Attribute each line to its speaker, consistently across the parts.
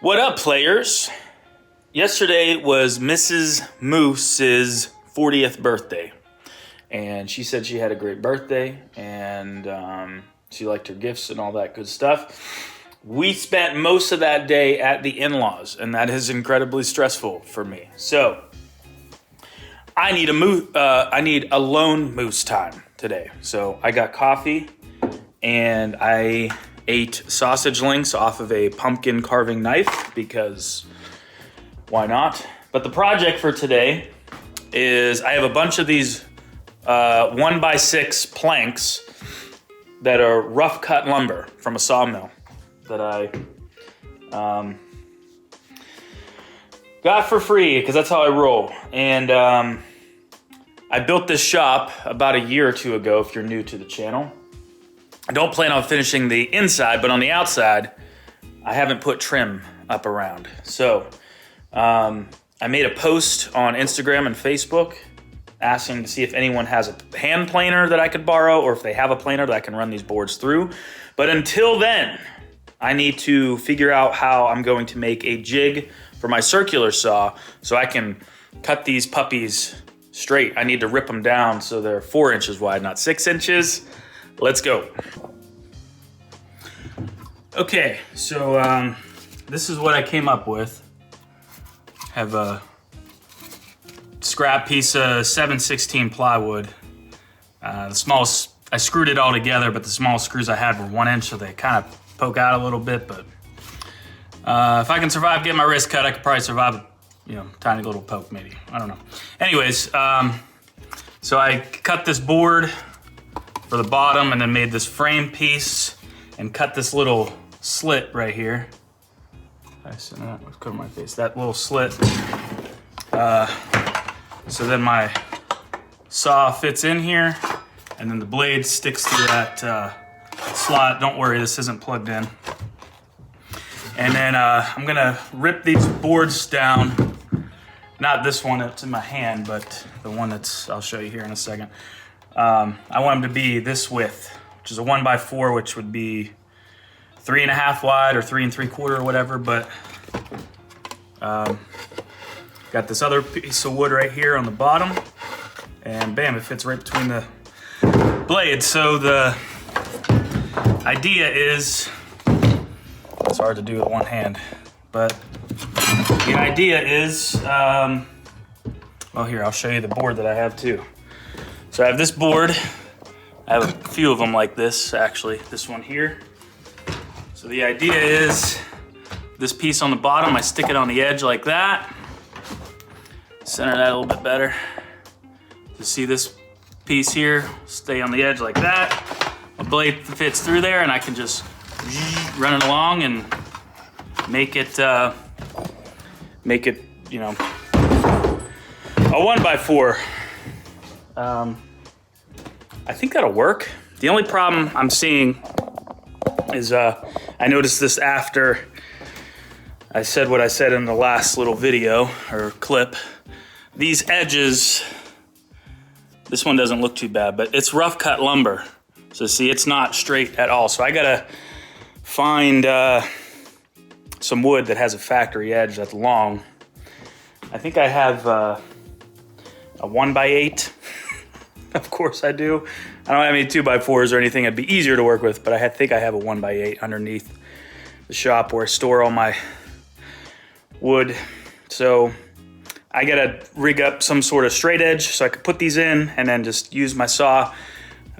Speaker 1: What up, players? Yesterday was Mrs. Moose's 40th birthday, and she said she had a great birthday, and she liked her gifts and all that good stuff. We spent most of that day at the in-laws, and that is incredibly stressful for me. So I need a lone moose time today. So I got coffee, and I ate sausage links off of a pumpkin carving knife because why not? But the project for today is I have a bunch of these 1x6 planks that are rough cut lumber from a sawmill that I got for free because that's how I roll. And I built this shop about a year or two ago if you're new to the channel. I don't plan on finishing the inside, but on the outside, I haven't put trim up around. So I made a post on Instagram and Facebook asking to see if anyone has a hand planer that I could borrow or if they have a planer that I can run these boards through. But until then, I need to figure out how I'm going to make a jig for my circular saw so I can cut these puppies straight. I need to rip them down so they're 4 inches wide, not 6 inches. Let's go. Okay, so this is what I came up with. Have a scrap piece of 7/16 plywood. The smallest, I screwed it all together, but the small screws I had were 1 inch, so they kind of poke out a little bit. But if I can survive getting my wrist cut, I could probably survive, tiny little poke maybe. I don't know. Anyways, so I cut this board for the bottom and then made this frame piece and cut this little slit right here. Let's cover my face. That little slit. So then my saw fits in here and then the blade sticks through that slot. Don't worry, this isn't plugged in. And then I'm gonna rip these boards down. Not this one that's in my hand, but the one I'll show you here in a second. I want them to be this width, which is a 1x4, which would be 3.5 wide or 3 3/4 or whatever. But got this other piece of wood right here on the bottom, and bam, it fits right between the blades. So the idea is, it's hard to do with one hand, but the idea is, well, here, I'll show you the board that I have too. So I have this board. I have a few of them like this, actually. This one here. So the idea is this piece on the bottom, I stick it on the edge like that. Center that a little bit better. You see this piece here, stay on the edge like that. A blade fits through there and I can just run it along and make it, a 1x4. I think that'll work. The only problem I'm seeing is I noticed this after I said what I said in the last little video or clip. These edges, this one doesn't look too bad, but it's rough cut lumber. So see, it's not straight at all. So I gotta find some wood that has a factory edge that's long. I think I have a 1x8. Of course I do. I don't have any 2x4s or anything. It'd be easier to work with, but I think I have a 1x8 underneath the shop where I store all my wood. So I gotta rig up some sort of straight edge so I could put these in and then just use my saw.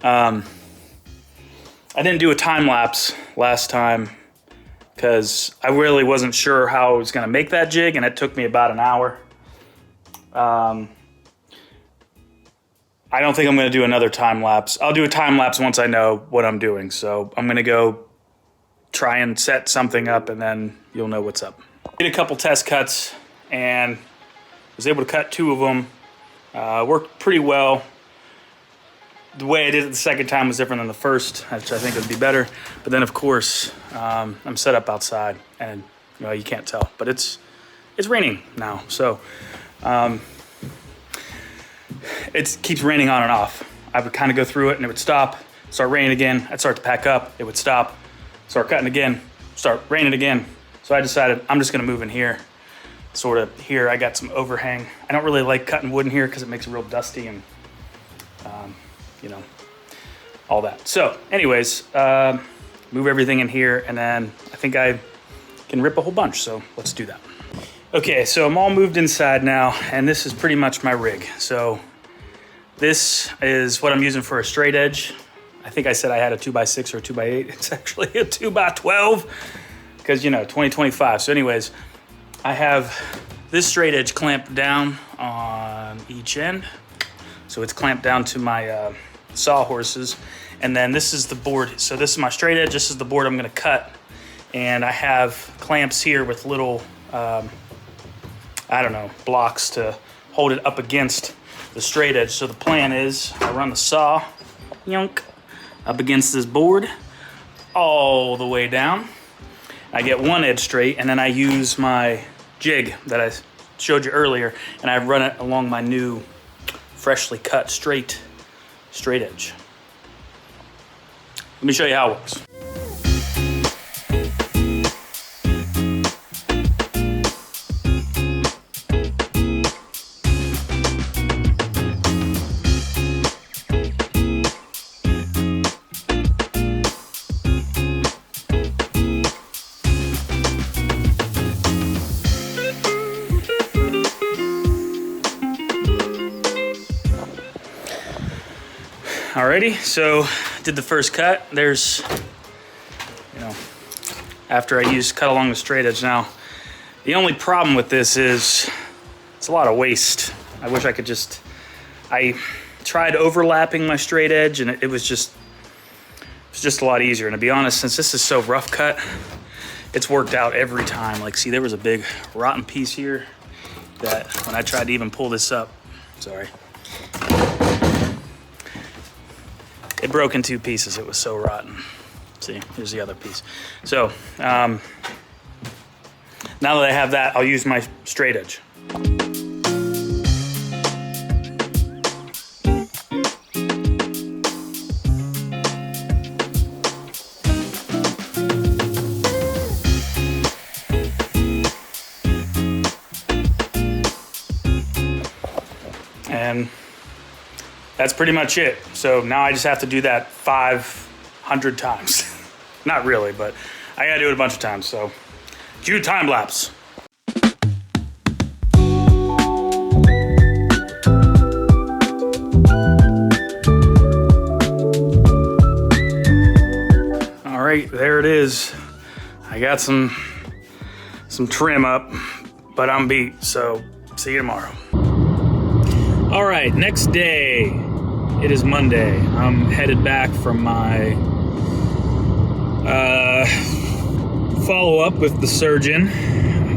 Speaker 1: I didn't do a time lapse last time because I really wasn't sure how I was gonna make that jig, and it took me about an hour. I don't think I'm gonna do another time lapse. I'll do a time lapse once I know what I'm doing. So I'm gonna go try and set something up and then you'll know what's up. Did a couple test cuts and was able to cut 2 of them. Worked pretty well. The way I did it the second time was different than the first, which I think would be better. But then of course, I'm set up outside and you can't tell, but it's raining now. So, it keeps raining on and off. I would kind of go through it and it would stop, start raining again. I'd start to pack up, it would stop, start cutting again, start raining again. So I decided I'm just gonna move in here. Sort of here, I got some overhang. I don't really like cutting wood in here because it makes it real dusty and, you know, all that. So anyways, move everything in here, and then I think I can rip a whole bunch, so let's do that. Okay, so I'm all moved inside now, and this is pretty much my rig. So this is what I'm using for a straight edge. I think I said I had a 2x6 or a 2x8. It's actually a 2x12 because, you know, 2025. So anyways, I have this straight edge clamped down on each end. So it's clamped down to my sawhorses. And then this is the board. So this is my straight edge. This is the board I'm gonna cut. And I have clamps here with little, I don't know, blocks to hold it up against the straight edge. So the plan is I run the saw, yonk, up against this board all the way down. I get one edge straight, and then I use my jig that I showed you earlier, and I run it along my new freshly cut straight edge. Let me show you how it works. Alrighty, so did the first cut. There's, you know, after I cut along the straight edge. Now, the only problem with this is it's a lot of waste. I wish I could I tried overlapping my straight edge, and it was just a lot easier. And to be honest, since this is so rough cut, it's worked out every time. Like, see, there was a big rotten piece here that when I tried to even pull this up, sorry, it broke in two pieces. It was so rotten. See, here's the other piece. So now that I have that, I'll use my straight edge. And that's pretty much it. So now I just have to do that 500 times. Not really, but I gotta do it a bunch of times. So cue time lapse. All right, there it is. I got some trim up, but I'm beat. So see you tomorrow. All right, next day. It is Monday. I'm headed back from my follow-up with the surgeon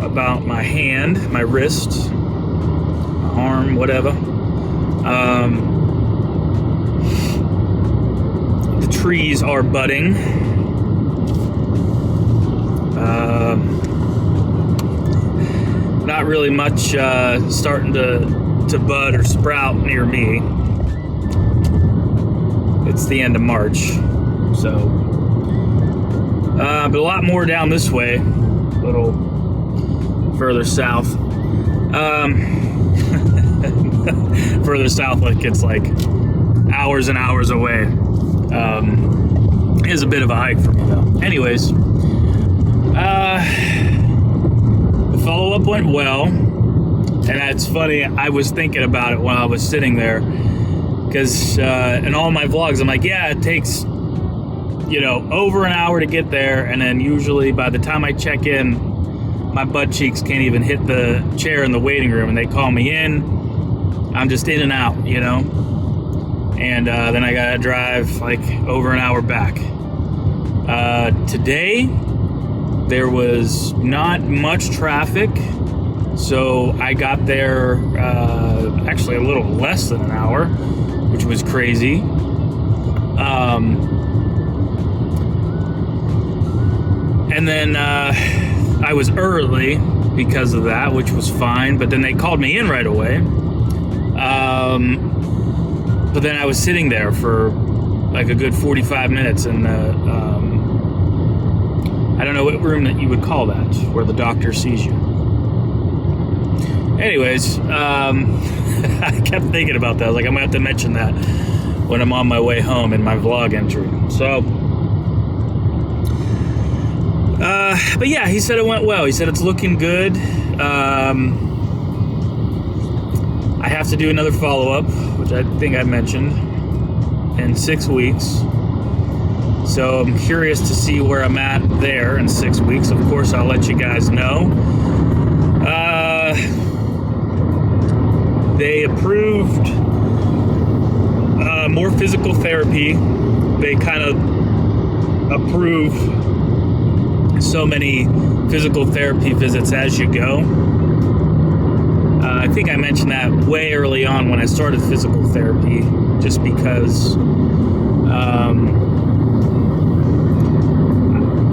Speaker 1: about my hand, my wrist, my arm, whatever. The trees are budding. Not really much starting to bud or sprout near me. It's the end of March, so but a lot more down this way, a little further south. Further south, like it's like hours and hours away. Is a bit of a hike for me though. Anyways, the follow-up went well, and it's funny, I was thinking about it while I was sitting there. Because in all my vlogs, I'm like, yeah, it takes, you know, over an hour to get there. And then usually by the time I check in, my butt cheeks can't even hit the chair in the waiting room. And they call me in. I'm just in and out, you know. And then I got to drive like over an hour back. Today, there was not much traffic. So I got there actually a little less than an hour, which was crazy. And then I was early because of that, which was fine. But then they called me in right away. But then I was sitting there for like a good 45 minutes, and I don't know what room that you would call that, where the doctor sees you. Anyways, I kept thinking about that. I was like, I'm going to have to mention that when I'm on my way home in my vlog entry. So, but yeah, he said it went well. He said it's looking good. I have to do another follow-up, which I think I mentioned, in 6 weeks. So I'm curious to see where I'm at there in 6 weeks. Of course, I'll let you guys know. They approved more physical therapy. They kind of approve so many physical therapy visits as you go. I think I mentioned that way early on when I started physical therapy, just because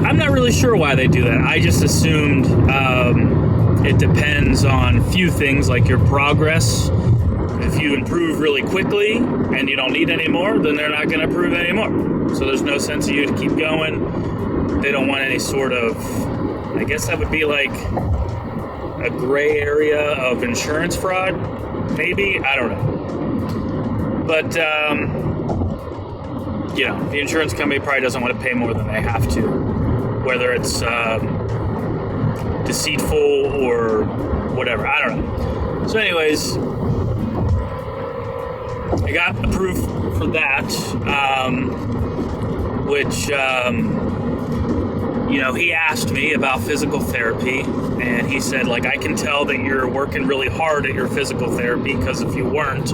Speaker 1: I'm not really sure why they do that. I just assumed it depends on a few things, like your progress. If you improve really quickly and you don't need any more, then they're not going to approve any more. So there's no sense of you to keep going. They don't want any sort of, I guess that would be like a gray area of insurance fraud, maybe? I don't know. But, you know, the insurance company probably doesn't want to pay more than they have to, whether it's deceitful or whatever. I don't know. So anyways, I got approved for that, which, you know, he asked me about physical therapy, and he said, like, I can tell that you're working really hard at your physical therapy, because if you weren't,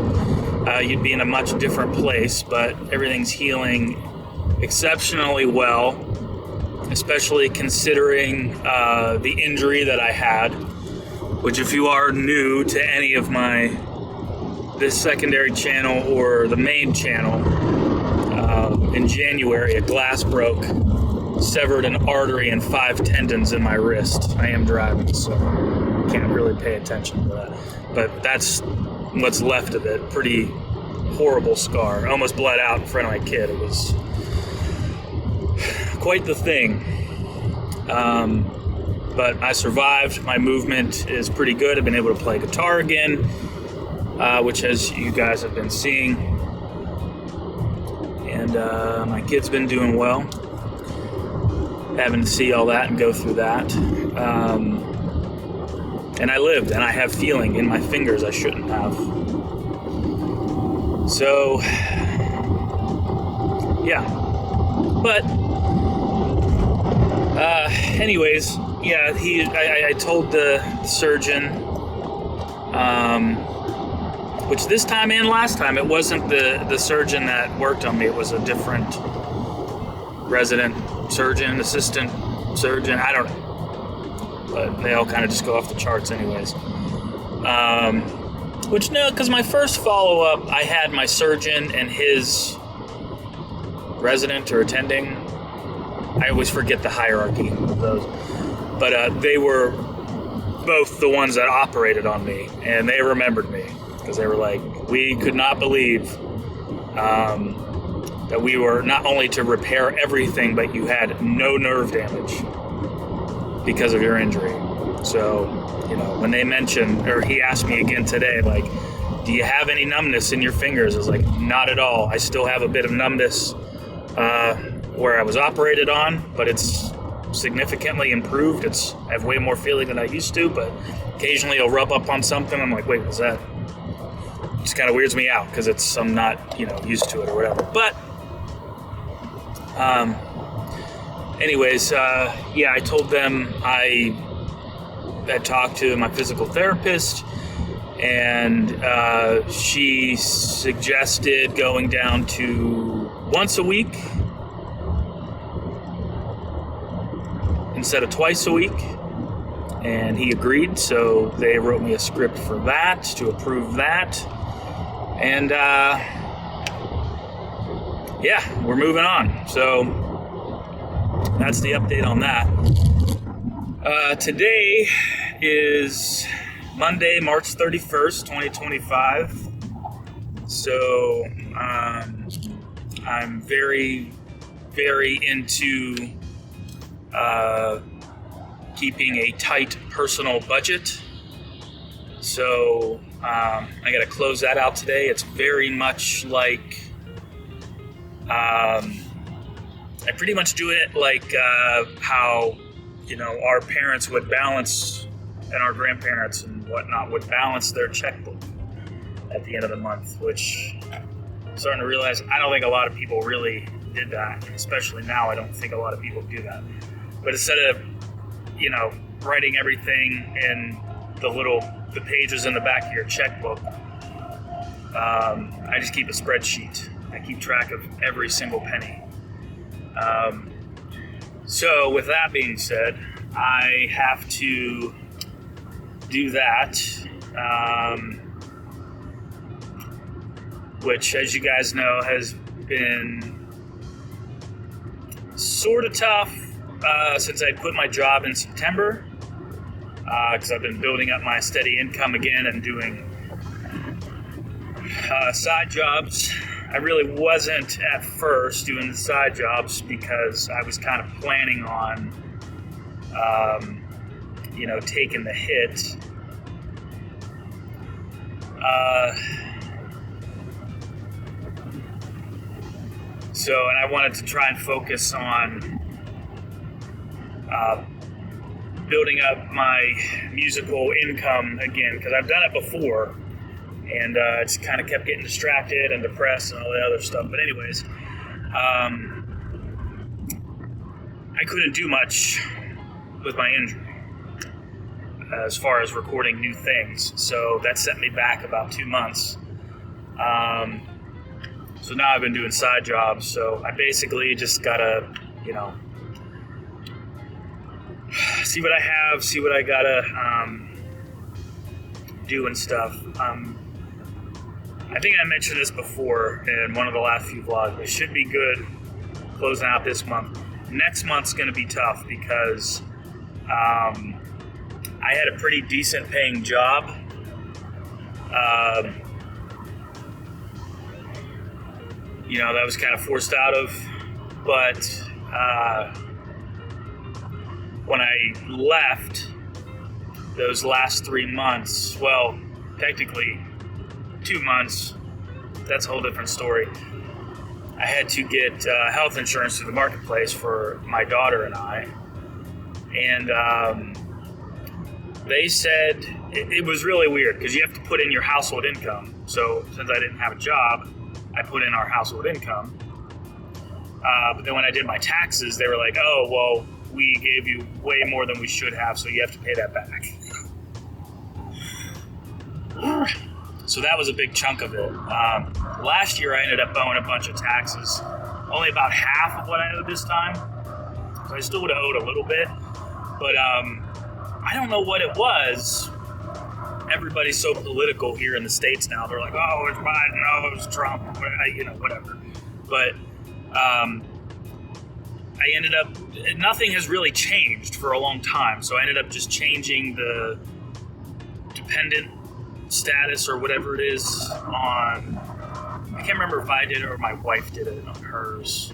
Speaker 1: you'd be in a much different place, but everything's healing exceptionally well, especially considering the injury that I had, which if you are new to any of this secondary channel or the main channel, in January, a glass broke, severed an artery and 5 tendons in my wrist. I am driving, so can't really pay attention to that. But that's what's left of it. Pretty horrible scar. Almost bled out in front of my kid. It was quite the thing. But I survived. My movement is pretty good. I've been able to play guitar again, which, as you guys have been seeing. And my kid's been doing well. Having to see all that and go through that. And I lived, and I have feeling in my fingers I shouldn't have. So, yeah. But, anyways, yeah, I told the surgeon, which this time and last time, it wasn't the surgeon that worked on me, it was a different resident surgeon, assistant surgeon, I don't know. But they all kind of just go off the charts anyways. Which, no, because my first follow-up, I had my surgeon and his resident or attending. I always forget the hierarchy of those. But they were both the ones that operated on me, and they remembered me. Because they were like, we could not believe that we were not only to repair everything, but you had no nerve damage because of your injury. So, you know, when they mentioned, or he asked me again today, like, do you have any numbness in your fingers? I was like, not at all. I still have a bit of numbness where I was operated on, but it's significantly improved. I have way more feeling than I used to, but occasionally I'll rub up on something. I'm like, wait, what's that? It just kind of weirds me out because I'm not, used to it or whatever. But, anyways, I told them I had talked to my physical therapist, and she suggested going down to once a week instead of twice a week, and he agreed. So they wrote me a script for that to approve that, and we're moving on. So that's the update on that. Today is Monday, March 31st, 2025. So I'm very, very into keeping a tight personal budget. So I got to close that out today. It's very much like I pretty much do it like how our parents would balance, and our grandparents and whatnot would balance their checkbook at the end of the month, which I'm starting to realize I don't think a lot of people really did that, especially now. I don't think a lot of people do that. But instead of writing everything in the pages in the back of your checkbook, I just keep a spreadsheet. I keep track of every single penny. So with that being said, I have to do that, which, as you guys know, has been sort of tough since I quit my job in September, because I've been building up my steady income again and doing side jobs. I really wasn't at first doing the side jobs because I was kind of planning on, taking the hit. And I wanted to try and focus on building up my musical income again, because I've done it before, and just kind of kept getting distracted and depressed and all that other stuff. But anyways, I couldn't do much with my injury as far as recording new things, so that set me back about 2 months. So now I've been doing side jobs, so I basically just gotta, see what I have, see what I gotta do and stuff. I think I mentioned this before in one of the last few vlogs. It should be good closing out this month. Next month's gonna be tough because I had a pretty decent paying job. That was kind of forced out of, but when I left those last 3 months, well, technically 2 months, that's a whole different story. I had to get health insurance through the marketplace for my daughter and I, and they said it was really weird because you have to put in your household income. So since I didn't have a job, I put in our household income. But then when I did my taxes, they were like, oh, well, we gave you way more than we should have, so you have to pay that back. So that was a big chunk of it. Last year, I ended up owing a bunch of taxes, only about half of what I owed this time. So I still would have owed a little bit, but I don't know what it was. Everybody's so political here in the States now. They're like, oh, it's Biden, oh, it's Trump, whatever. But I ended up, nothing has really changed for a long time. So I ended up just changing the dependent status or whatever it is on, I can't remember if I did it or my wife did it on hers.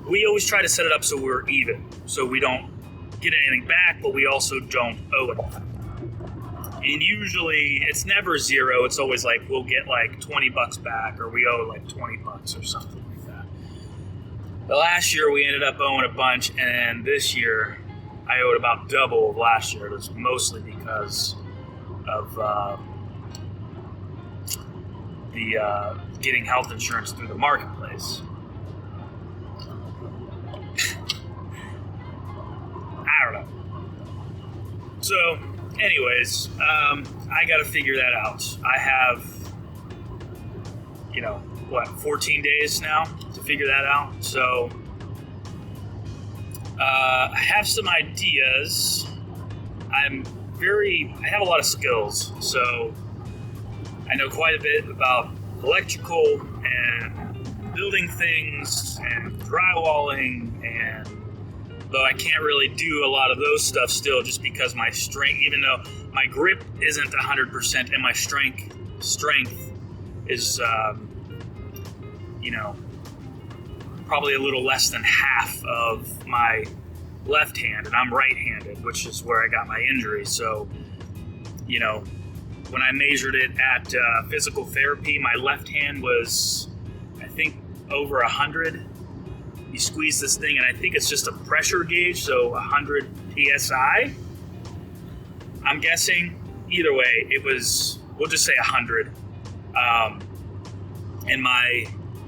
Speaker 1: We always try to set it up so we're even, so we don't get anything back, but we also don't owe anything. And usually it's never zero. It's always like we'll get like $20 back, or we owe like $20 or something like that. The last year we ended up owing a bunch, and this year I owed about double of last year. It was mostly because of the getting health insurance through the marketplace. I don't know. So, anyways, I got to figure that out. I have, 14 days now to figure that out. So, I have some ideas. I have a lot of skills. So, I know quite a bit about electrical and building things and drywalling, and though I can't really do a lot of those stuff still, just because my strength, even though my grip isn't 100% and my strength is, probably a little less than half of my left hand, and I'm right-handed, which is where I got my injury. So, you know, when I measured it at physical therapy, my left hand was, I think, over 100. You squeeze this thing, and I think it's just a pressure gauge, so 100 PSI. I'm guessing. Either way, it was, we'll just say 100. And my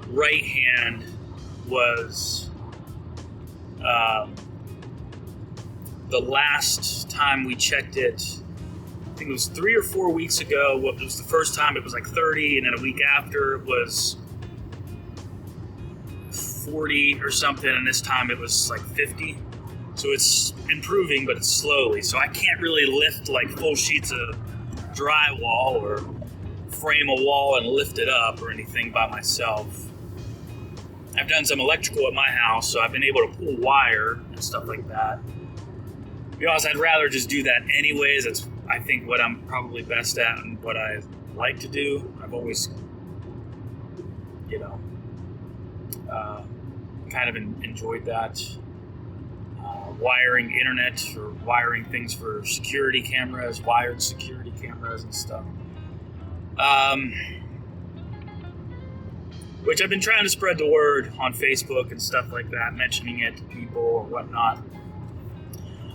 Speaker 1: right hand was, the last time we checked it, I think it was 3 or 4 weeks ago. It was the first time it was like 30, and then a week after it was 40 or something, and this time it was like 50. So it's improving, but it's slowly. So I can't really lift like full sheets of drywall or frame a wall and lift it up or anything by myself. I've done some electrical at my house, so I've been able to pull wire and stuff like that. To be honest, I'd rather just do that anyways. That's, I think, what I'm probably best at and what I like to do. I've always, you know, kind of enjoyed that. Wiring internet or wiring things for security cameras, wired security cameras and stuff. Which I've been trying to spread the word on Facebook and stuff like that, mentioning it to people or whatnot.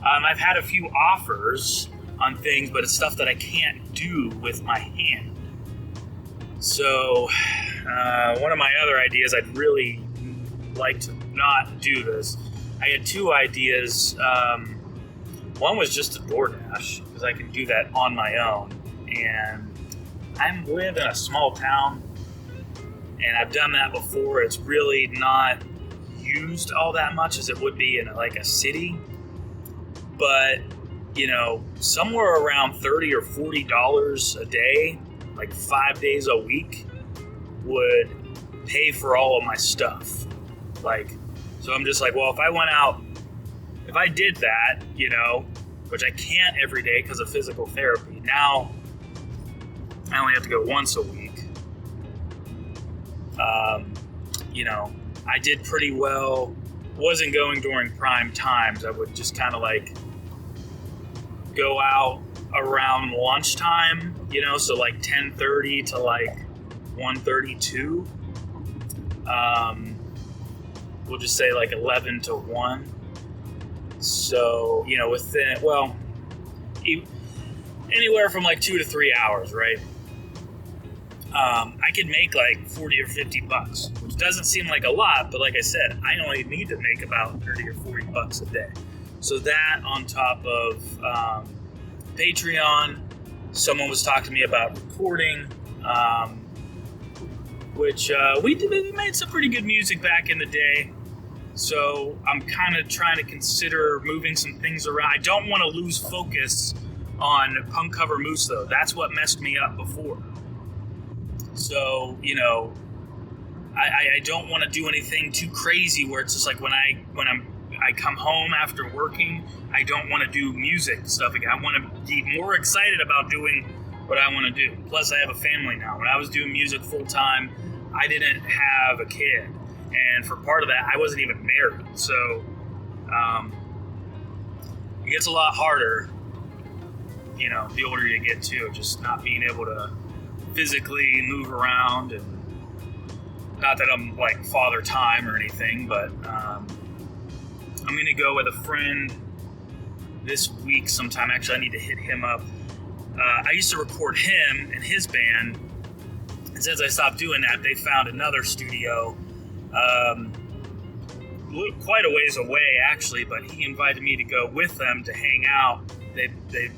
Speaker 1: I've had a few offers on things, but it's stuff that I can't do with my hand. So, one of my other ideas, I'd really like to not do this. I had 2 ideas. One was just a DoorDash, because I can do that on my own. And I live in a small town, and I've done that before. It's really not used all that much as it would be in like a city. But, you know, somewhere around $30 or $40 a day, like 5 days a week, would pay for all of my stuff. Like, so I'm just like, well, if I went out, if I did that, you know, which I can't every day because of physical therapy. Now, I only have to go once a week. You know, I did pretty well. Wasn't going during prime times. I would just kind of like go out around lunchtime, you know, so like 10:30 to like 1:32. We'll just say like 11 to 1. So, you know, within, well, anywhere from like 2 to 3 hours, right? I could make like 40 or 50 bucks, which doesn't seem like a lot, but like I said, I only need to make about 30 or 40 bucks a day. So that on top of Patreon, someone was talking to me about recording, which we made some pretty good music back in the day. So I'm kind of trying to consider moving some things around. I don't want to lose focus on Punk Cover Moose though. That's what messed me up before. So, you know, I don't want to do anything too crazy where it's just like when I come home after working, I don't want to do music stuff again. I want to be more excited about doing what I want to do. Plus, I have a family now. When I was doing music full time, I didn't have a kid. And for part of that, I wasn't even married. So it gets a lot harder, you know, the older you get too, just not being able to physically move around. And not that I'm like father time or anything, but I'm going to go with a friend this week sometime. Actually, I need to hit him up. I used to record him and his band. And since I stopped doing that, they found another studio quite a ways away, actually, but he invited me to go with them to hang out. They've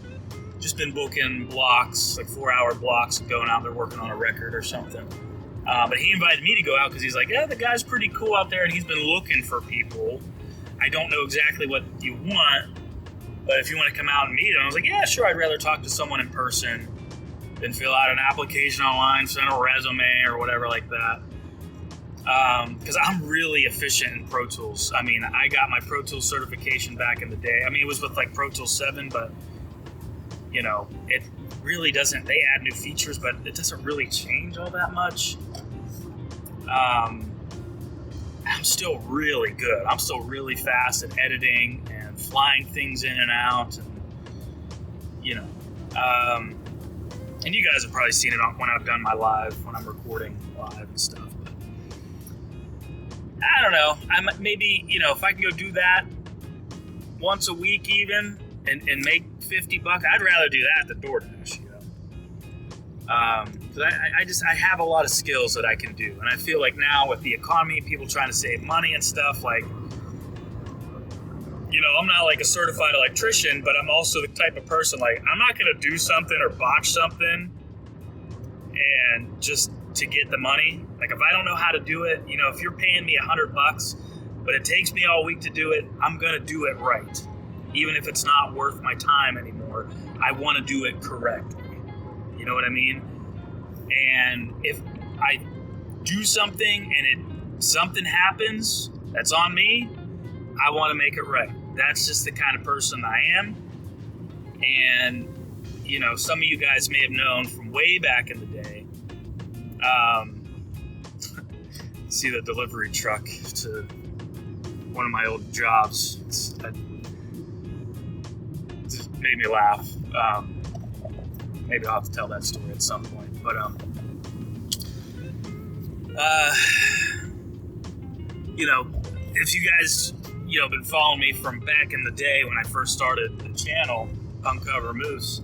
Speaker 1: just been booking blocks, like 4-hour blocks, and going out there working on a record or something. But he invited me to go out because he's like, yeah, the guy's pretty cool out there, and he's been looking for people. I don't know exactly what you want, but if you want to come out and meet him, I was like, yeah, sure, I'd rather talk to someone in person than fill out an application online, send a resume or whatever like that. Because I'm really efficient in Pro Tools. I mean, I got my Pro Tools certification back in the day. I mean, it was with like Pro Tools 7, but, you know, it really doesn't, they add new features, but it doesn't really change all that much. I'm still really good. I'm still really fast at editing and and flying things in and out, and and you guys have probably seen it when I've done my live, when I'm recording live and stuff. But I don't know. Maybe if I can go do that once a week even and make $50, I'd rather do that than DoorDash. Because I have a lot of skills that I can do, and I feel like now with the economy, people trying to save money and stuff, like, I'm not like a certified electrician, but I'm also the type of person, like, I'm not going to do something or botch something and just to get the money. Like, if I don't know how to do it, if you're paying me $100, but it takes me all week to do it, I'm going to do it right. Even if it's not worth my time anymore, I want to do it correctly. You know what I mean? And if I do something and something happens that's on me, I want to make it right. That's just the kind of person I am. And, some of you guys may have known from way back in the day, see the delivery truck to one of my old jobs. It just made me laugh. Maybe I'll have to tell that story at some point. But if you guys been following me from back in the day when I first started the channel, Punk Cover Moose,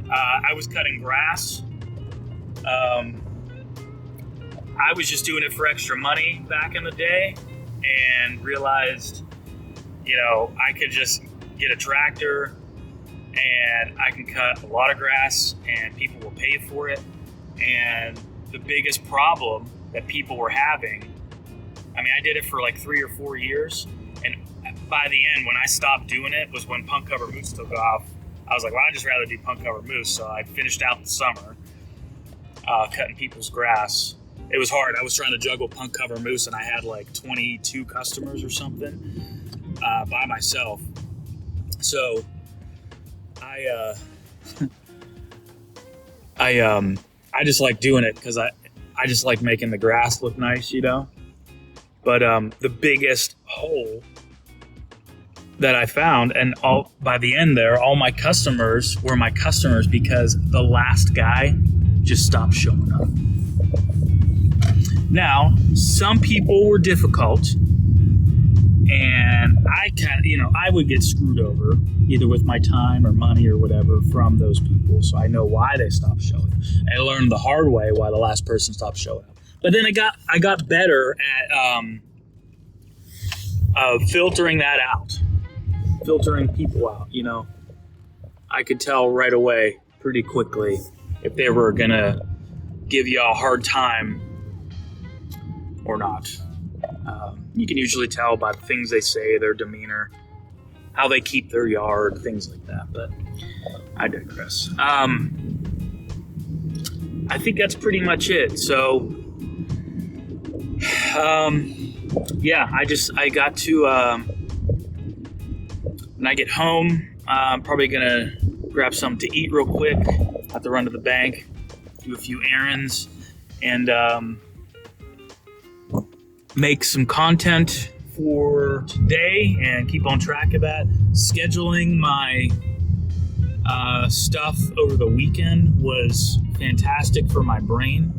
Speaker 1: I was cutting grass. I was just doing it for extra money back in the day, and realized I could just get a tractor and I can cut a lot of grass and people will pay for it. And the biggest problem that people were having, I did it for like 3 or 4 years, and by the end, when I stopped doing it, was when Punk Cover Moose took off. I was like, well, I'd just rather do Punk Cover Moose. So I finished out the summer cutting people's grass. It was hard. I was trying to juggle Punk Cover Moose, and I had like 22 customers or something by myself. So I just like doing it because I just like making the grass look nice, But the biggest hole that I found, and by the end there, all my customers were my customers because the last guy just stopped showing up. Now, some people were difficult, and I I would get screwed over either with my time or money or whatever from those people. So I know why they stopped showing. I learned the hard way why the last person stopped showing up. But then I got better at filtering that out, filtering people out. I could tell right away pretty quickly if they were gonna give you a hard time or not. You can usually tell by the things they say, their demeanor, how they keep their yard, things like that. But I digress. I think that's pretty much it. So, I got to, when I get home, I'm probably gonna grab something to eat real quick. Have to run to the bank, do a few errands, and make some content for today and keep on track of that. Scheduling my stuff over the weekend was fantastic for my brain.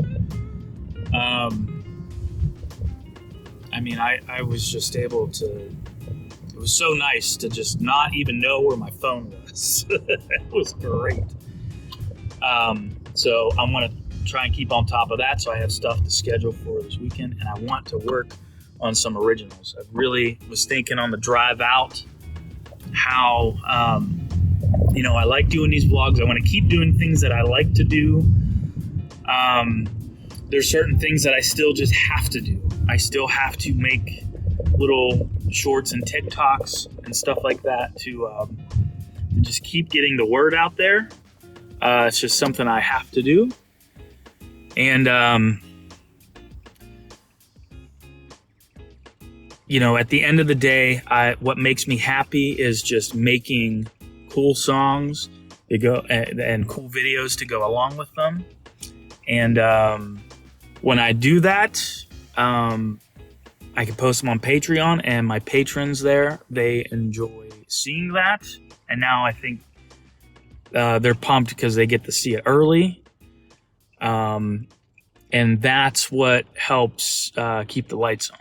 Speaker 1: I was just able to, it was so nice to just not even know where my phone was. It was great. So I'm going to try and keep on top of that so I have stuff to schedule for this weekend, and I want to work on some originals. I really was thinking on the drive out how, I like doing these vlogs. I want to keep doing things that I like to do. There's certain things that I still just have to do. I still have to make little shorts and TikToks and stuff like that to just keep getting the word out there. It's just something I have to do. And, at the end of the day, what makes me happy is just making cool songs to go and cool videos to go along with them. And when I do that, I can post them on Patreon, and my patrons there, they enjoy seeing that, and now I think they're pumped because they get to see it early. And that's what helps keep the lights on.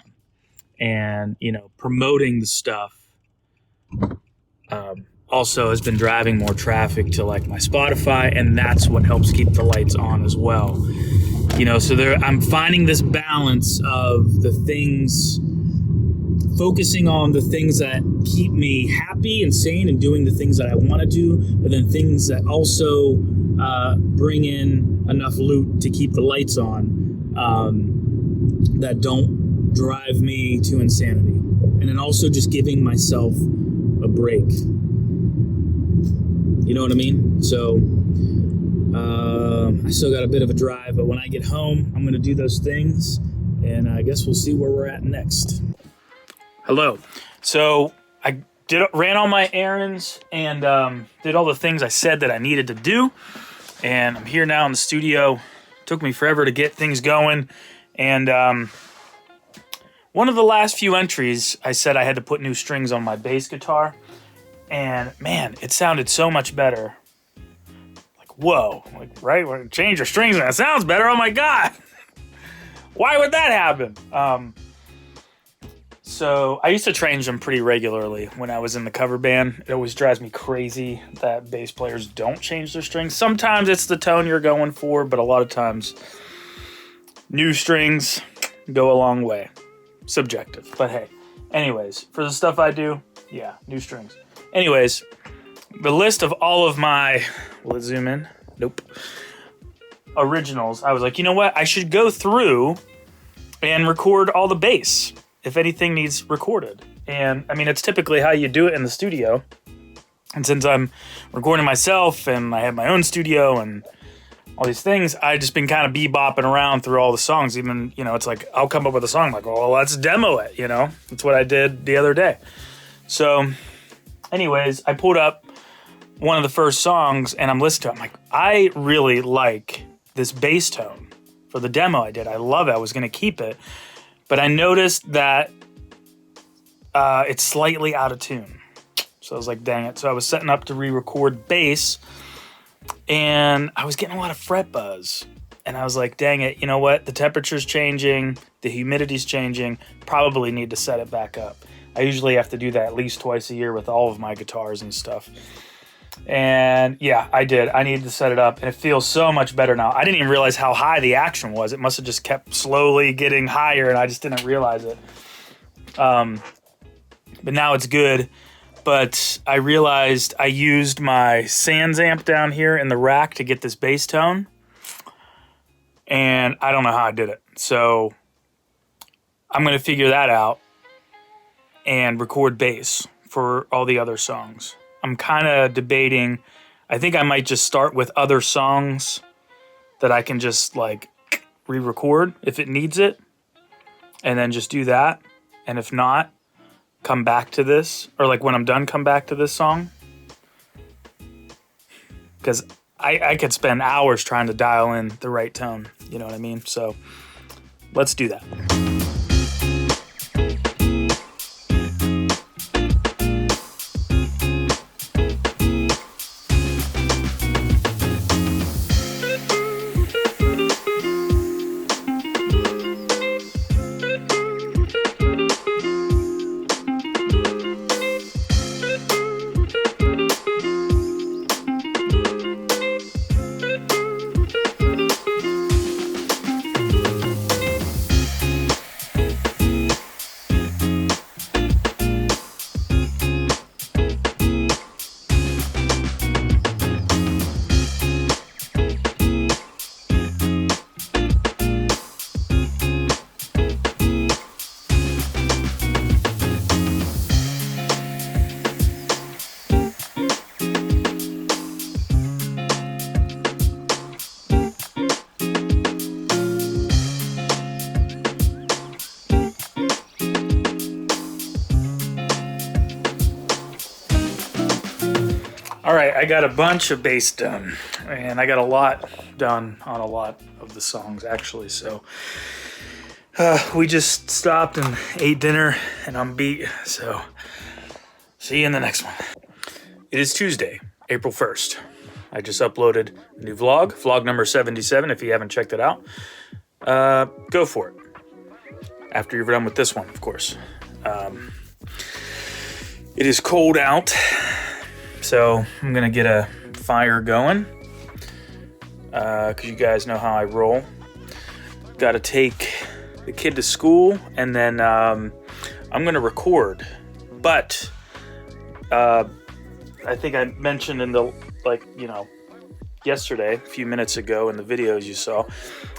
Speaker 1: And, promoting the stuff also has been driving more traffic to like my Spotify, and that's what helps keep the lights on as well. So I'm finding this balance of the things, focusing on the things that keep me happy and sane and doing the things that I want to do, but then things that also bring in enough loot to keep the lights on, that don't drive me to insanity. And then also just giving myself a break. You know what I mean? So I still got a bit of a drive, but when I get home, I'm going to do those things, and I guess we'll see where we're at next. Hello. So I ran all my errands and did all the things I said that I needed to do, and I'm here now in the studio. Took me forever to get things going, and one of the last few entries, I said I had to put new strings on my bass guitar, and man, it sounded so much better. Like, whoa, like, right? Change your strings and it sounds better. Oh my God. Why would that happen? So I used to change them pretty regularly when I was in the cover band. It always drives me crazy that bass players don't change their strings. Sometimes it's the tone you're going for, but a lot of times new strings go a long way. Subjective, but hey. Anyways, for the stuff I do, yeah, new strings. Anyways, the list of all of my, let's zoom in. Nope. Originals. I was like, you know what? I should go through and record all the bass if anything needs recorded. And I mean, it's typically how you do it in the studio. And since I'm recording myself and I have my own studio and all these things, I just been kind of bebopping around through all the songs. Even, it's like I'll come up with a song like, oh, let's demo it, That's what I did the other day. So anyways, I pulled up one of the first songs and I'm listening to it. I'm like, I really like this bass tone for the demo I did. I love it. I was going to keep it. But I noticed that it's slightly out of tune. So I was like, dang it. So I was setting up to re-record bass, and I was getting a lot of fret buzz. And I was like, dang it, you know what? The temperature's changing, the humidity's changing, probably need to set it back up. I usually have to do that at least twice a year with all of my guitars and stuff. And yeah, I did. I needed to set it up, and it feels so much better now. I didn't even realize how high the action was. It must have just kept slowly getting higher, and I just didn't realize it. But now it's good. But I realized I used my Sans amp down here in the rack to get this bass tone, and I don't know how I did it. So I'm going to figure that out and record bass for all the other songs. I'm kind of debating. I think I might just start with other songs that I can just like re-record if it needs it, and then just do that. And if not, come back to this, or like when I'm done, come back to this song. Because I could spend hours trying to dial in the right tone. You know what I mean? So let's do that. All right, I got a bunch of bass done, and I got a lot done on a lot of the songs, actually. So we just stopped and ate dinner, and I'm beat. So See you in the next one. It is Tuesday, April 1st. I just uploaded a new vlog number 77. If you haven't checked it out, go for it. After you're done with this one, of course. It is cold out, so I'm gonna get a fire going. Because you guys know how I roll. Got to take the kid to school, and then I'm gonna record. But I think I mentioned in the yesterday, a few minutes ago in the videos you saw,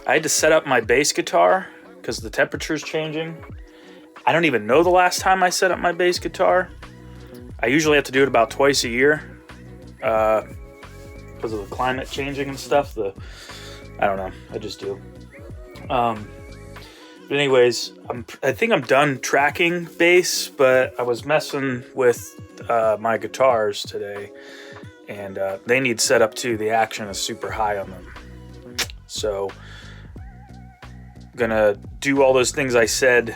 Speaker 1: I had to set up my bass guitar because the temperature's changing. I don't even know the last time I set up my bass guitar. I usually have to do it about twice a year because of the climate changing and stuff. I don't know, I just do. But anyways, I think I'm done tracking bass, but I was messing with my guitars today, and they need setup too. The action is super high on them. So I'm gonna do all those things I said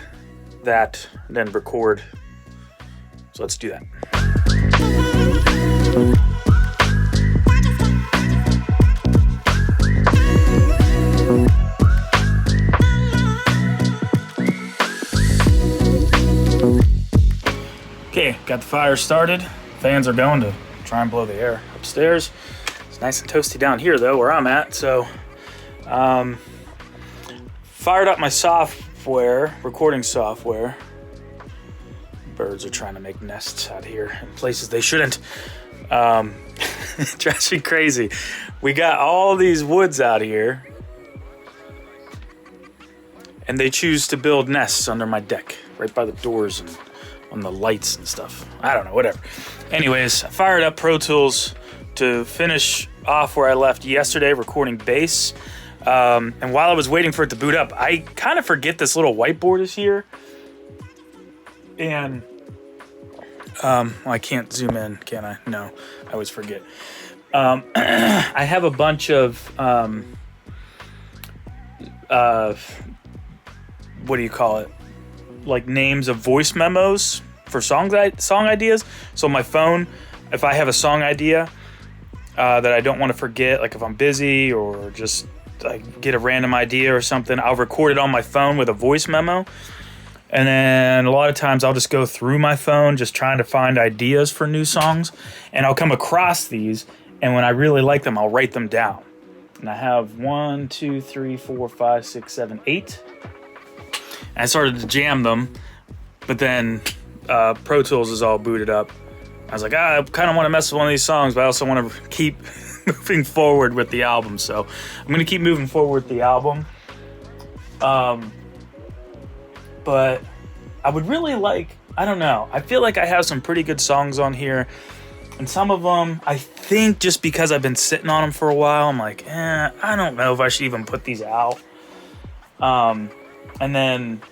Speaker 1: and then record. So let's do that. Okay, got the fire started. Fans are going to try and blow the air upstairs. It's nice and toasty down here though, where I'm at. So, fired up my recording software. Birds are trying to make nests out here in places they shouldn't. It drives me crazy. We got all these woods out here, and they choose to build nests under my deck, right by the doors and on the lights and stuff. I don't know, whatever. Anyways, I fired up Pro Tools to finish off where I left yesterday recording bass. And while I was waiting for it to boot up, I kind of forget this little whiteboard is here. And I can't zoom in, can I? No, I always forget. I have a bunch of what do you call it? Like names of voice memos for song ideas. So on my phone, if I have a song idea that I don't want to forget, like if I'm busy or just like get a random idea or something, I'll record it on my phone with a voice memo. And then a lot of times I'll just go through my phone just trying to find ideas for new songs, and I'll come across these, and when I really like them, I'll write them down. And I have 1, 2, 3, 4, 5, 6, 7, 8. And I started to jam them, but then Pro Tools is all booted up. I was like, I kind of want to mess with one of these songs, but I also want to keep moving forward with the album. So I'm going to keep moving forward with the album. But I would really I don't know. I feel like I have some pretty good songs on here. And some of them, I think just because I've been sitting on them for a while, I'm like, I don't know if I should even put these out. And then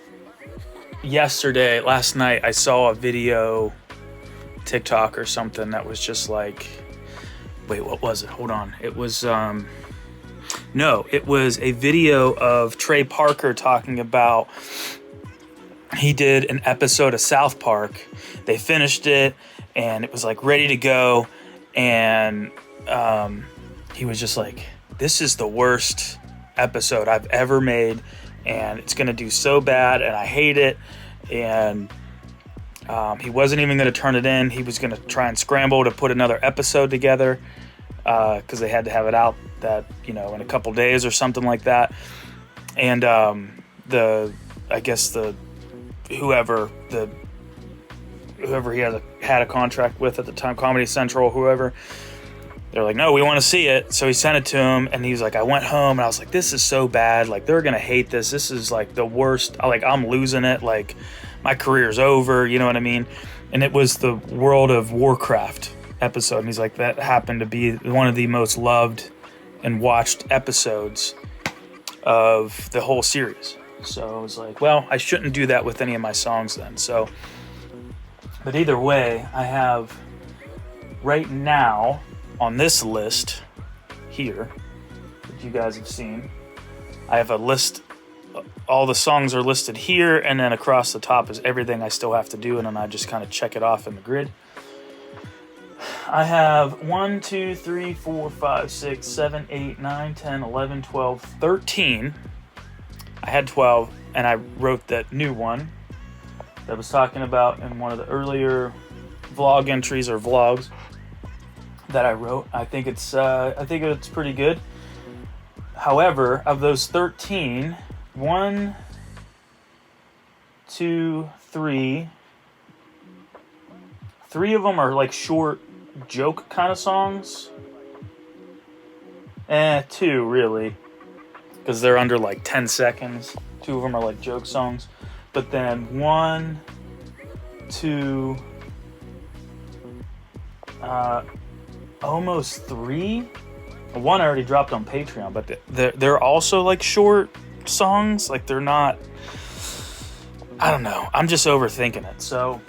Speaker 1: last night, I saw a video, TikTok or something, that was just like, wait, what was it? Hold on. It was, it was a video of Trey Parker talking about, he did an episode of South Park. They finished it, and it was like ready to go. And he was just like, this is the worst episode I've ever made, and it's gonna do so bad, and I hate it. And he wasn't even gonna turn it in. He was gonna try and scramble to put another episode together because they had to have it out in a couple days or something like that. And whoever he had a contract with at the time, Comedy Central, whoever, they're like, no, we want to see it. So he sent it to him, and he's like, I went home and I was like, this is so bad. Like, they're gonna hate this. This is like the worst. Like, I'm losing it. Like, my career's over. You know what I mean? And it was the World of Warcraft episode. And he's like, that happened to be one of the most loved and watched episodes of the whole series. So I was like, well, I shouldn't do that with any of my songs then. So, but either way, I have right now on this list here that you guys have seen, I have a list. All the songs are listed here, and then across the top is everything I still have to do, and then I just kind of check it off in the grid. I have 1, 2, 3, 4, 5, 6, 7, 8, 9, 10, 11, 12, 13. I had 12, and I wrote that new one that I was talking about in one of the earlier vlog entries or vlogs that I wrote. I think it's pretty good. However, of those 13, 1, 2, 3 of them are like short joke kind of songs. 2 really, because they're under like 10 seconds. 2 of them are like joke songs. But then 1, 2, almost 3. One I already dropped on Patreon, but they're also like short songs. Like they're not, I don't know. I'm just overthinking it. So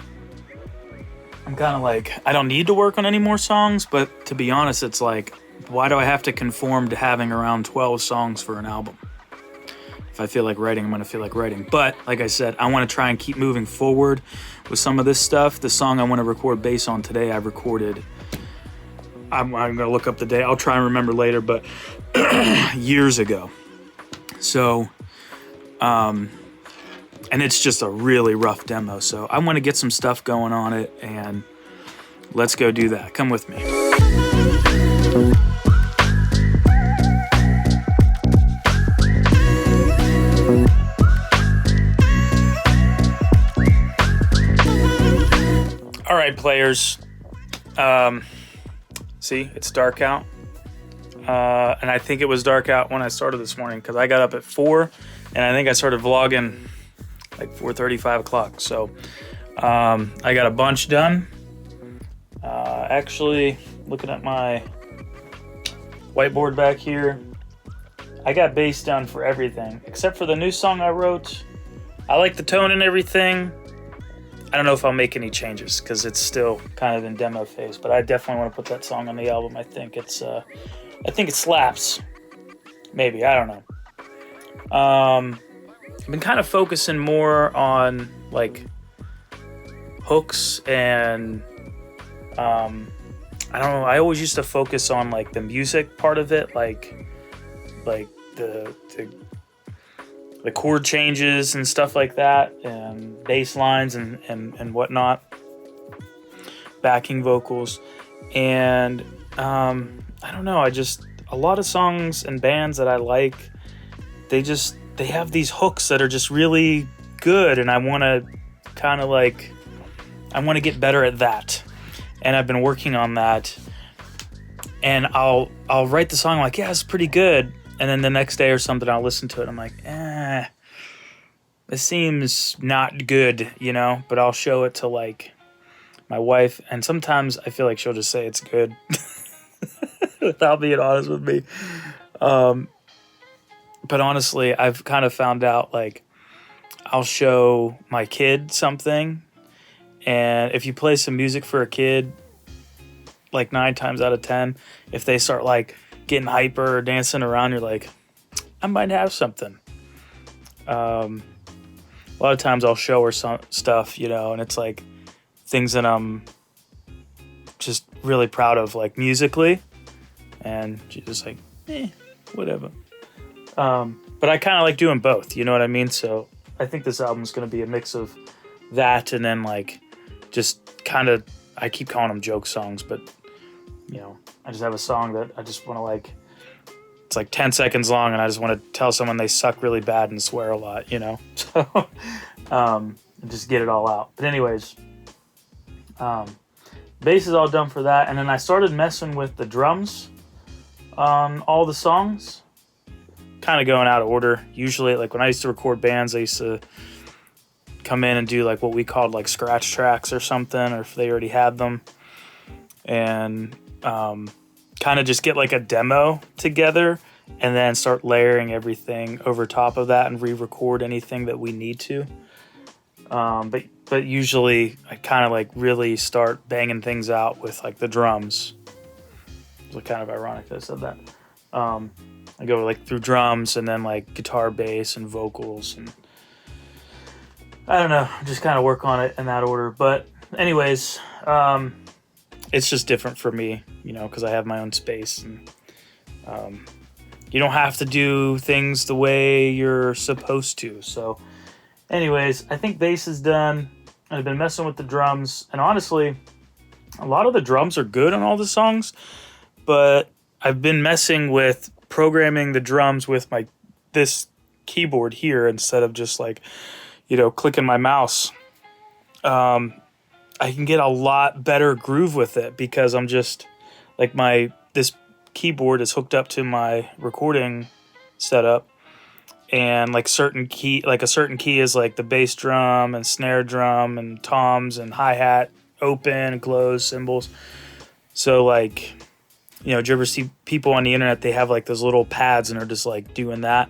Speaker 1: I'm kind of like, I don't need to work on any more songs, but to be honest, it's like, why do I have to conform to having around 12 songs for an album? If I feel like writing, I'm going to feel like writing. But like I said, I want to try and keep moving forward with some of this stuff. The song I want to record bass on today, I recorded, I'm going to look up the day. I'll try and remember later, but years ago. So, and it's just a really rough demo. So I want to get some stuff going on it, and let's go do that. Come with me. All right, players. See, it's dark out. And I think it was dark out when I started this morning because I got up at 4, and I think I started vlogging like 4:30, 5 o'clock. So I got a bunch done. Actually, looking at my whiteboard back here, I got bass done for everything except for the new song I wrote. I like the tone and everything. I don't know if I'll make any changes because it's still kind of in demo phase, but I definitely want to put that song on the album. I think it slaps. Maybe, I don't know. I've been kind of focusing more on like hooks and I don't know. I always used to focus on like the music part of it, like the chord changes and stuff like that, and bass lines and whatnot, backing vocals, and I don't know. A lot of songs and bands that I like, they have these hooks that are just really good, and I want to kind of like, I want to get better at that, and I've been working on that. And I'll write the song like, yeah, it's pretty good, and then the next day or something I'll listen to it. I'm like, this seems not good, you know. But I'll show it to like my wife, and sometimes I feel like she'll just say it's good without being honest with me. But honestly, I've kind of found out, like, I'll show my kid something, and if you play some music for a kid, like 9 times out of 10, if they start like getting hyper or dancing around, you're like, I might have something. A lot of times I'll show her some stuff, you know, and it's like things that I'm just really proud of, like musically, and she's just like, whatever. But I kind of like doing both, you know what I mean? So I think this album's going to be a mix of that, and then like just kind of, I keep calling them joke songs, but you know, I just have a song that I just want to like, it's like 10 seconds long, and I just want to tell someone they suck really bad and swear a lot, you know? So, just get it all out. But anyways, bass is all done for that. And then I started messing with the drums on all the songs, kind of going out of order. Usually, like when I used to record bands, I used to come in and do like what we called like scratch tracks or something, or if they already had them, and kind of just get like a demo together and then start layering everything over top of that and re-record anything that we need to. But usually I kind of like really start banging things out with like the drums. It's kind of ironic that I said that. I go like through drums and then like guitar, bass, and vocals, and I don't know, just kind of work on it in that order. But anyways, it's just different for me, you know, because I have my own space, and you don't have to do things the way you're supposed to. So anyways, I think bass is done. I've been messing with the drums, and honestly, a lot of the drums are good on all the songs, but I've been messing with programming the drums with this keyboard here instead of just like, you know, clicking my mouse. I can get a lot better groove with it because I'm just like this keyboard is hooked up to my recording setup, and like a certain key is like the bass drum and snare drum and toms and hi-hat, open and close cymbals. So like, you know, do you ever see people on the internet, they have like those little pads and are just like doing that?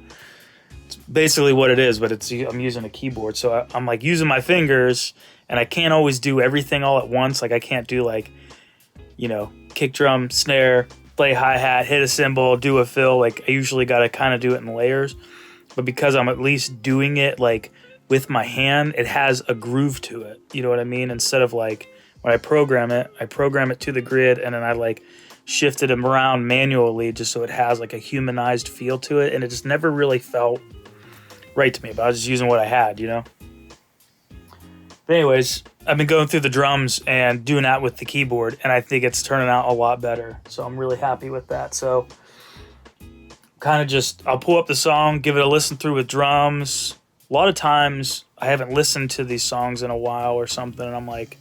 Speaker 1: It's basically what it is, but I'm using a keyboard. So I'm like using my fingers, and I can't always do everything all at once. Like I can't do like, you know, kick drum, snare, play hi-hat, hit a cymbal, do a fill. Like I usually got to kind of do it in layers. But because I'm at least doing it like with my hand, it has a groove to it. You know what I mean? Instead of like when I program it to the grid, and then I like shifted them around manually just so it has like a humanized feel to it. And it just never really felt right to me, but I was just using what I had, you know? But anyways, I've been going through the drums and doing that with the keyboard, and I think it's turning out a lot better. So I'm really happy with that. So kind of just, I'll pull up the song, give it a listen through with drums. A lot of times I haven't listened to these songs in a while or something, and I'm like,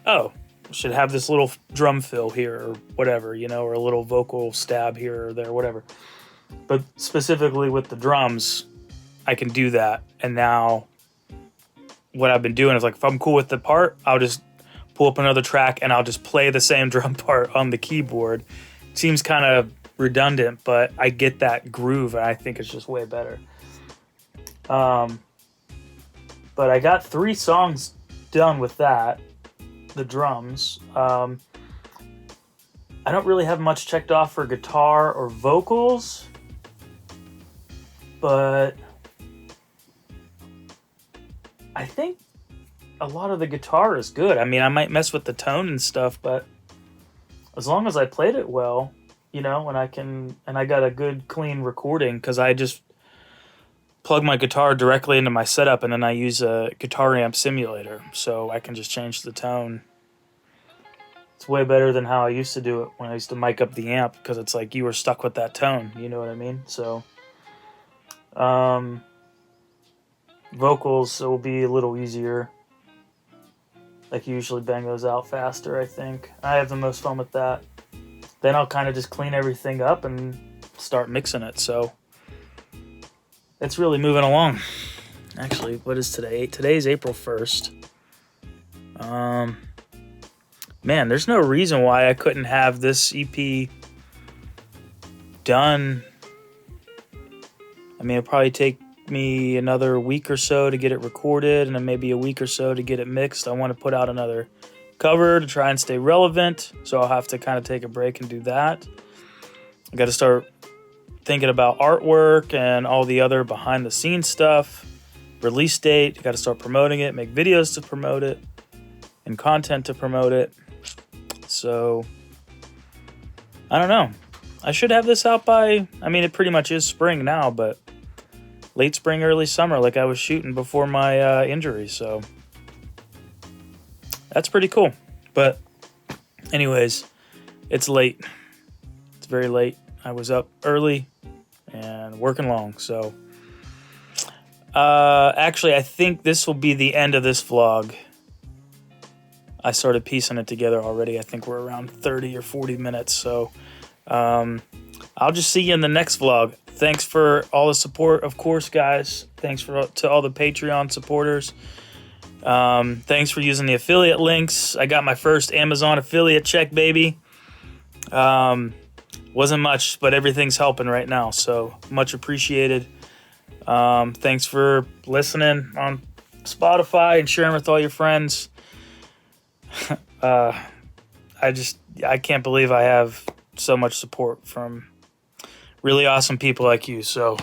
Speaker 1: oh, I should have this little drum fill here or whatever, you know, or a little vocal stab here or there, whatever. But specifically with the drums, I can do that. And now what I've been doing is like, if I'm cool with the part, I'll just pull up another track and I'll just play the same drum part on the keyboard. It seems kind of redundant, but I get that groove, and I think it's just way better. But I got 3 songs done with that, the drums. I don't really have much checked off for guitar or vocals, but I think a lot of the guitar is good. I mean, I might mess with the tone and stuff, but as long as I played it well, you know, and I got a good clean recording, because I just plug my guitar directly into my setup, and then I use a guitar amp simulator, so I can just change the tone. It's way better than how I used to do it when I used to mic up the amp, because it's like you were stuck with that tone, you know what I mean? So vocals will be a little easier. Like you usually bang those out faster, I think. I have the most fun with that. Then I'll kind of just clean everything up and start mixing it. So it's really moving along. Actually, what is today? Today's April 1st. Man, there's no reason why I couldn't have this EP done. I mean, it'll probably take me another week or so to get it recorded, and then maybe a week or so to get it mixed. I want to put out another cover to try and stay relevant, so I'll have to kind of take a break and do that. I got to start thinking about artwork and all the other behind the scenes stuff. Release date, got to start promoting it, make videos to promote it, and content to promote it. So I don't know. I should have this out by, I mean, it pretty much is spring now, but late spring, early summer, like I was shooting before my injury. So that's pretty cool. But anyways, it's late. It's very late. I was up early and working long. So actually, I think this will be the end of this vlog. I started piecing it together already. I think we're around 30 or 40 minutes. So I'll just see you in the next vlog. Thanks for all the support, of course, guys. Thanks to all the Patreon supporters. Thanks for using the affiliate links. I got my first Amazon affiliate check, baby. Wasn't much, but everything's helping right now, so much appreciated. Thanks for listening on Spotify and sharing with all your friends. I can't believe I have so much support from really awesome people like you. So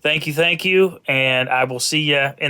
Speaker 1: thank you, and I will see you in the